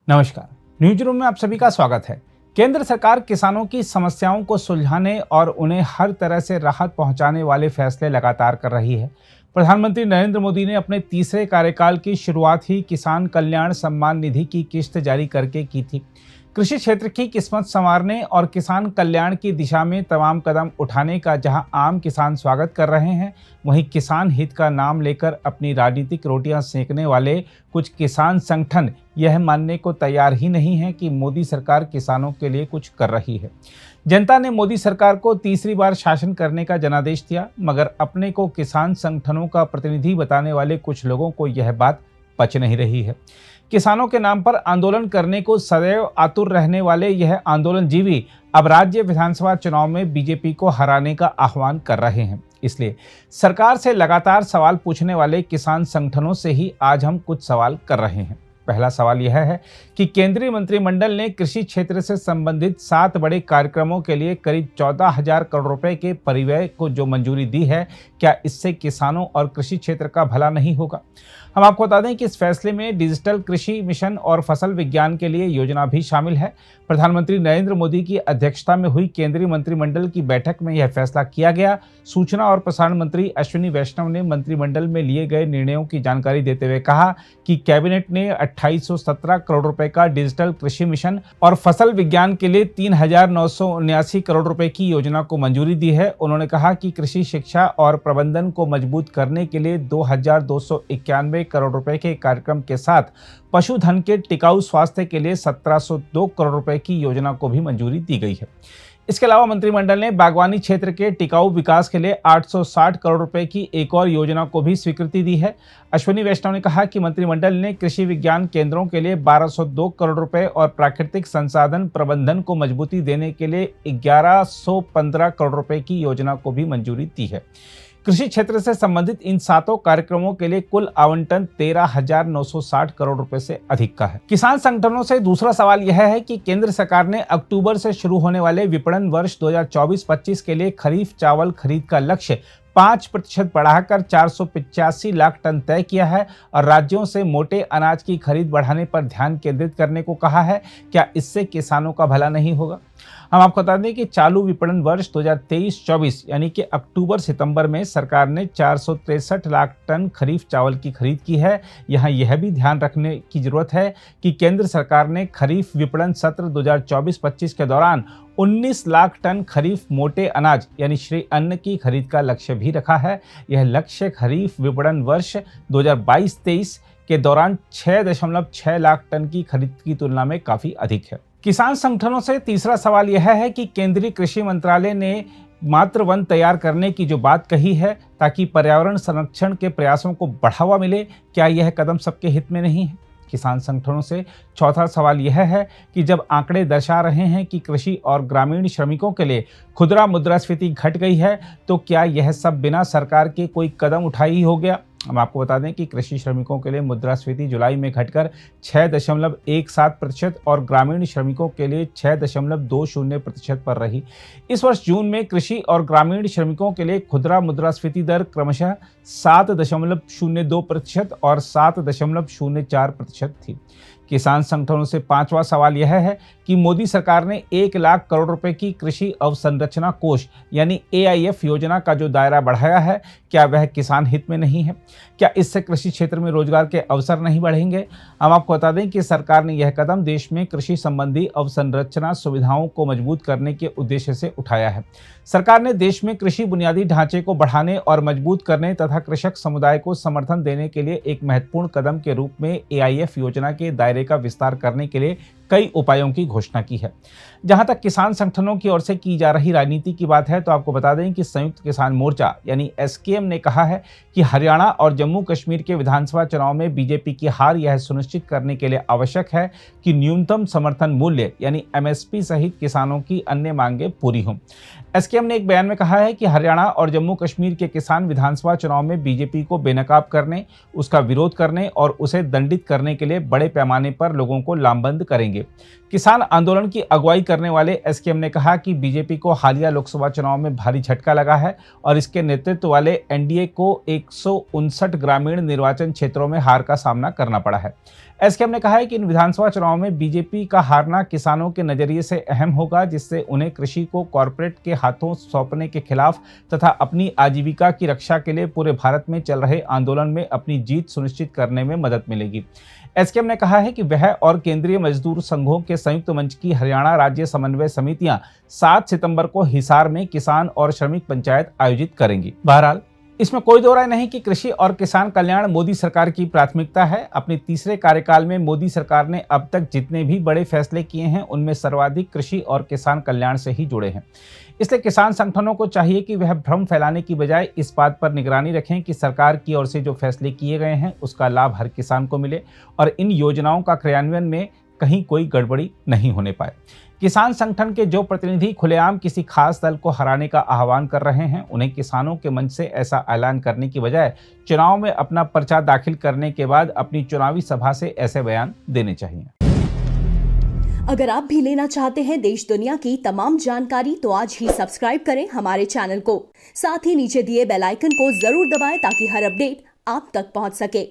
नमस्कार। News room में आप सभी का स्वागत है। केंद्र सरकार किसानों की समस्याओं को सुलझाने और उन्हें हर तरह से राहत पहुंचाने वाले फैसले लगातार कर रही है। प्रधानमंत्री नरेंद्र मोदी ने अपने तीसरे कार्यकाल की शुरुआत ही किसान कल्याण सम्मान निधि की किस्त जारी करके की थी। कृषि क्षेत्र की किस्मत संवारने और किसान कल्याण की दिशा में तमाम कदम उठाने का जहां आम किसान स्वागत कर रहे हैं, वहीं किसान हित का नाम लेकर अपनी राजनीतिक रोटियां सेकने वाले कुछ किसान संगठन यह मानने को तैयार ही नहीं है कि मोदी सरकार किसानों के लिए कुछ कर रही है। जनता ने मोदी सरकार को तीसरी बार शासन करने का जनादेश दिया, मगर अपने को किसान संगठनों का प्रतिनिधि बताने वाले कुछ लोगों को यह बात पच नहीं रही है। किसानों के नाम पर आंदोलन करने को सदैव आतुर रहने वाले यह आंदोलनजीवी अब राज्य विधानसभा चुनाव में बीजेपी को हराने का आह्वान कर रहे हैं। इसलिए सरकार से लगातार सवाल पूछने वाले किसान संगठनों से ही आज हम कुछ सवाल कर रहे हैं। पहला सवाल यह है कि केंद्रीय मंत्रिमंडल ने कृषि क्षेत्र से संबंधित 7 बड़े कार्यक्रमों के लिए करीब 14,000 करोड़ रुपए के परिव्यय को जो मंजूरी दी है, क्या इससे किसानों और कृषि क्षेत्र का भला नहीं होगा? हम आपको बता दें कि इस फैसले में डिजिटल कृषि मिशन और फसल विज्ञान के लिए योजना भी शामिल है। प्रधानमंत्री नरेंद्र मोदी की अध्यक्षता में हुई केंद्रीय मंत्रिमंडल की बैठक में यह फैसला किया गया। सूचना और प्रसारण मंत्री अश्विनी वैष्णव ने मंत्रिमंडल में लिए गए निर्णयों की जानकारी देते हुए कहा कि कैबिनेट ने 2817 करोड़ रुपए का डिजिटल कृषि मिशन और फसल विज्ञान के लिए 3,979 करोड़ रुपए की योजना को मंजूरी दी है। उन्होंने कहा कि कृषि शिक्षा और प्रबंधन को मजबूत करने के लिए 2,291 करोड़ रुपए के कार्यक्रम के साथ पशुधन के टिकाऊ स्वास्थ्य के लिए 1,702 करोड़ रुपए की योजना को भी मंजूरी दी गई है। इसके अलावा मंत्रिमंडल ने बागवानी क्षेत्र के टिकाऊ विकास के लिए 860 करोड़ रुपए की एक और योजना को भी स्वीकृति दी है। अश्विनी वैष्णव ने कहा कि मंत्रिमंडल ने कृषि विज्ञान केंद्रों के लिए 1,202 करोड़ रुपए और प्राकृतिक संसाधन प्रबंधन को मजबूती देने के लिए 1,115 करोड़ रुपए की योजना को भी मंजूरी दी है। कृषि क्षेत्र से संबंधित इन 7 कार्यक्रमों के लिए कुल आवंटन 13,960 करोड़ रुपए से अधिक का है। किसान संगठनों से दूसरा सवाल यह है कि केंद्र सरकार ने अक्टूबर से शुरू होने वाले विपणन वर्ष 2024-25 के लिए खरीफ चावल खरीद का लक्ष्य 5% बढ़ाकर 485 लाख टन तय किया है और राज्यों से मोटे अनाज की खरीद बढ़ाने पर ध्यान केंद्रित करने को कहा है। क्या इससे किसानों का भला नहीं होगा? हम आपको बता दें कि चालू विपणन वर्ष 2023-24 यानी कि अक्टूबर सितंबर में सरकार ने 463 लाख टन खरीफ चावल की खरीद की है। यहाँ यह भी ध्यान रखने की जरूरत है कि केंद्र सरकार ने खरीफ विपणन सत्र 2024-25 के दौरान 19 लाख टन खरीफ मोटे अनाज यानी श्री अन्न की खरीद का लक्ष्य भी रखा है। यह लक्ष्य खरीफ विपणन वर्ष 2022-23 के दौरान 6.6 लाख टन की खरीद की तुलना में काफी अधिक है। किसान संगठनों से तीसरा सवाल यह है कि केंद्रीय कृषि मंत्रालय ने मात्र वन तैयार करने की जो बात कही है ताकि पर्यावरण संरक्षण के प्रयासों को बढ़ावा मिले, क्या यह कदम सबके हित में नहीं है? किसान संगठनों से चौथा सवाल यह है कि जब आंकड़े दर्शा रहे हैं कि कृषि और ग्रामीण श्रमिकों के लिए खुदरा मुद्रास्फीति घट गई है, तो क्या यह सब बिना सरकार के कोई कदम उठाई ही हो गया? हम आपको बता दें कि कृषि श्रमिकों के लिए मुद्रास्फीति जुलाई में घटकर 6.17% और ग्रामीण श्रमिकों के लिए 6.20% पर रही। इस वर्ष जून में कृषि और ग्रामीण श्रमिकों के लिए खुदरा मुद्रास्फीति दर क्रमशः 7.02% और 7.04% थी। किसान संगठनों से पांचवा सवाल यह है कि मोदी सरकार ने 1 लाख करोड़ रुपए की कृषि अवसंरचना कोष यानी AIF योजना का जो दायरा बढ़ाया है, क्या वह किसान हित में नहीं है? क्या इससे कृषि क्षेत्र में रोजगार के अवसर नहीं बढ़ेंगे? हम आपको बता दें कि सरकार ने यह कदम देश में कृषि संबंधी अवसंरचना सुविधाओं को मजबूत करने के उद्देश्य से उठाया है। सरकार ने देश में कृषि बुनियादी ढांचे को बढ़ाने और मजबूत करने तथा कृषक समुदाय को समर्थन देने के लिए एक महत्वपूर्ण कदम के रूप में AIF योजना के दायरे का विस्तार करने के लिए कई उपायों की घोषणा की है। जहां तक किसान संगठनों की ओर से की जा रही राजनीति की बात है, तो आपको बता दें कि संयुक्त किसान मोर्चा यानी SKM ने कहा है कि हरियाणा और जम्मू कश्मीर के विधानसभा चुनाव में बीजेपी की हार यह सुनिश्चित करने के लिए आवश्यक है कि न्यूनतम समर्थन मूल्य यानी MSP सहित किसानों की अन्य मांगें पूरी हों। SKM ने एक बयान में कहा है कि हरियाणा और जम्मू कश्मीर के किसान विधानसभा चुनाव में बीजेपी को बेनकाब करने, उसका विरोध करने और उसे दंडित करने के लिए बड़े पैमाने पर लोगों को लामबंद करेंगे। किसान आंदोलन की अगुवाई करने वाले एसकेएम ने कहा कि बीजेपी को हालिया लोकसभा चुनाव में भारी झटका लगा है और इसके नेतृत्व वाले एनडीए को 159 ग्रामीण निर्वाचन क्षेत्रों में हार का सामना करना पड़ा है। एसकेएम ने कहा है कि इन विधानसभा चुनाव में बीजेपी का हारना किसानों के नजरिए से अहम होगा, जिससे उन्हें कृषि को कॉरपोरेट के हाथों सौंपने के खिलाफ तथा अपनी आजीविका की रक्षा के लिए पूरे भारत में चल रहे आंदोलन में अपनी जीत सुनिश्चित करने में मदद मिलेगी। एसकेएम ने कहा है कि वह और केंद्रीय मजदूर संघों के संयुक्त मंच की हरियाणा राज्य समन्वय समितियां 7 सितंबर को हिसार में किसान और श्रमिक पंचायत आयोजित करेंगी। बहरहाल इसमें कोई दो राय नहीं कि कृषि और किसान कल्याण मोदी सरकार की प्राथमिकता है। अपने तीसरे कार्यकाल में मोदी सरकार ने अब तक जितने भी बड़े फैसले किए हैं उनमें सर्वाधिक कृषि और किसान कल्याण से ही जुड़े हैं। इसलिए किसान संगठनों को चाहिए कि वह भ्रम फैलाने की बजाय इस बात पर निगरानी रखें कि सरकार की ओर से जो फैसले किए गए हैं उसका लाभ हर किसान को मिले और इन योजनाओं का क्रियान्वयन में कहीं कोई गड़बड़ी नहीं होने पाए। किसान संगठन के जो प्रतिनिधि खुलेआम किसी खास दल को हराने का आह्वान कर रहे हैं, उन्हें किसानों के मंच से ऐसा ऐलान करने की बजाय चुनाव में अपना पर्चा दाखिल करने के बाद अपनी चुनावी सभा से ऐसे बयान देने चाहिए। अगर आप भी लेना चाहते हैं देश दुनिया की तमाम जानकारी तो आज ही सब्सक्राइब करें हमारे चैनल को। साथ ही नीचे दिए बेल आइकन को जरूर दबाएं ताकि हर अपडेट आप तक पहुंच सके।